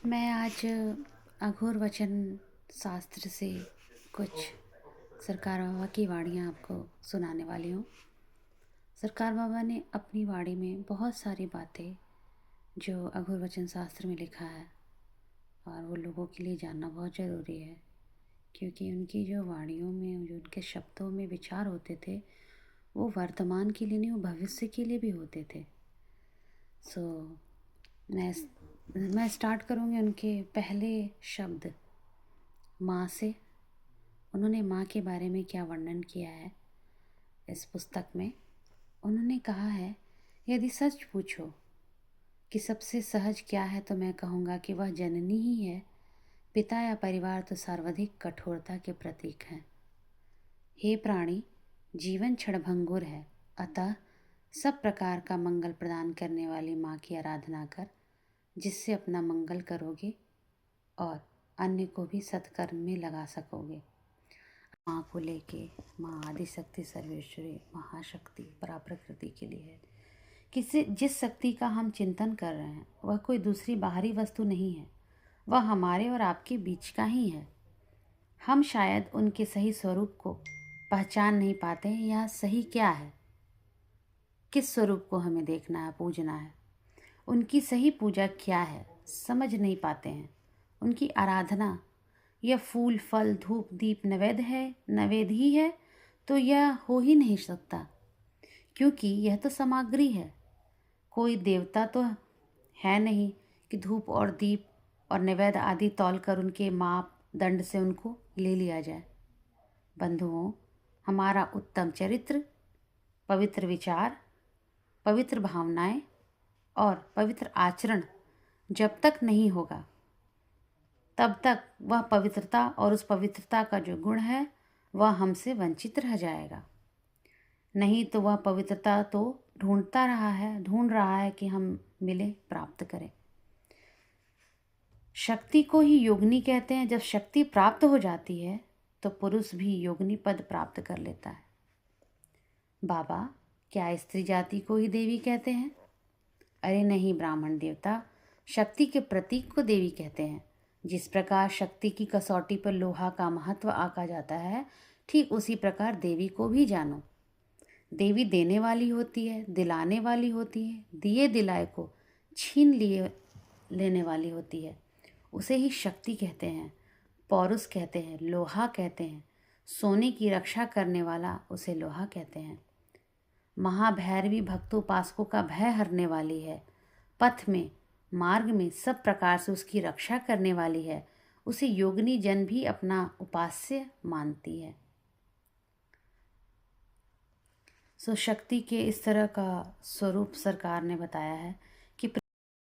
मैं आज अघोर वचन शास्त्र से कुछ सरकार बाबा की वाणियाँ आपको सुनाने वाली हूँ। सरकार बाबा ने अपनी वाणी में बहुत सारी बातें जो अघोर वचन शास्त्र में लिखा है और वो लोगों के लिए जानना बहुत ज़रूरी है, क्योंकि उनकी जो वाणियों में जो उनके शब्दों में विचार होते थे वो वर्तमान के लिए नहीं, वो भविष्य के लिए भी होते थे। सो मैं स्टार्ट करूँगी उनके पहले शब्द माँ से। उन्होंने माँ के बारे में क्या वर्णन किया है इस पुस्तक में। उन्होंने कहा है, यदि सच पूछो कि सबसे सहज क्या है तो मैं कहूँगा कि वह जननी ही है। पिता या परिवार तो सर्वाधिक कठोरता के प्रतीक हैं। हे प्राणी, जीवन क्षणभंगुर है, अतः सब प्रकार का मंगल प्रदान करने वाली माँ की आराधना कर, जिससे अपना मंगल करोगे और अन्य को भी सत्कर्म में लगा सकोगे। माँ को लेके, माँ आदिशक्ति सर्वेश्वरी महाशक्ति पराप्रकृति के लिए है। किसी जिस शक्ति का हम चिंतन कर रहे हैं वह कोई दूसरी बाहरी वस्तु नहीं है, वह हमारे और आपके बीच का ही है। हम शायद उनके सही स्वरूप को पहचान नहीं पाते हैं। यह सही क्या है, किस स्वरूप को हमें देखना है, पूजना है, उनकी सही पूजा क्या है, समझ नहीं पाते हैं। उनकी आराधना यह फूल फल धूप दीप नैवेद्य है, नैवेद्य ही है तो यह हो ही नहीं सकता, क्योंकि यह तो सामग्री है। कोई देवता तो है नहीं कि धूप और दीप और नैवेद्य आदि तौलकर उनके माप दंड से उनको ले लिया जाए। बंधुओं, हमारा उत्तम चरित्र, पवित्र विचार, पवित्र भावनाएं और पवित्र आचरण जब तक नहीं होगा तब तक वह पवित्रता और उस पवित्रता का जो गुण है वह हमसे वंचित रह जाएगा। नहीं तो वह पवित्रता तो ढूंढ रहा है कि हम मिले, प्राप्त करें। शक्ति को ही योगिनी कहते हैं। जब शक्ति प्राप्त हो जाती है तो पुरुष भी योगिनी पद प्राप्त कर लेता है। बाबा, क्या स्त्री जाति को ही देवी कहते हैं? अरे नहीं ब्राह्मण देवता, शक्ति के प्रतीक को देवी कहते हैं। जिस प्रकार शक्ति की कसौटी पर लोहा का महत्व आंका जाता है, ठीक उसी प्रकार देवी को भी जानो। देवी देने वाली होती है, दिलाने वाली होती है, दिए दिलाए को छीन लिए लेने वाली होती है। उसे ही शक्ति कहते हैं, पौरुष कहते हैं, लोहा कहते हैं। सोने की रक्षा करने वाला उसे लोहा कहते हैं। महाभैरवी भक्तोपासकों का भय हरने वाली है। पथ में, मार्ग में सब प्रकार से उसकी रक्षा करने वाली है। उसे योगिनी जन भी अपना उपास्य मानती है। सो शक्ति के इस तरह का स्वरूप सरकार ने बताया है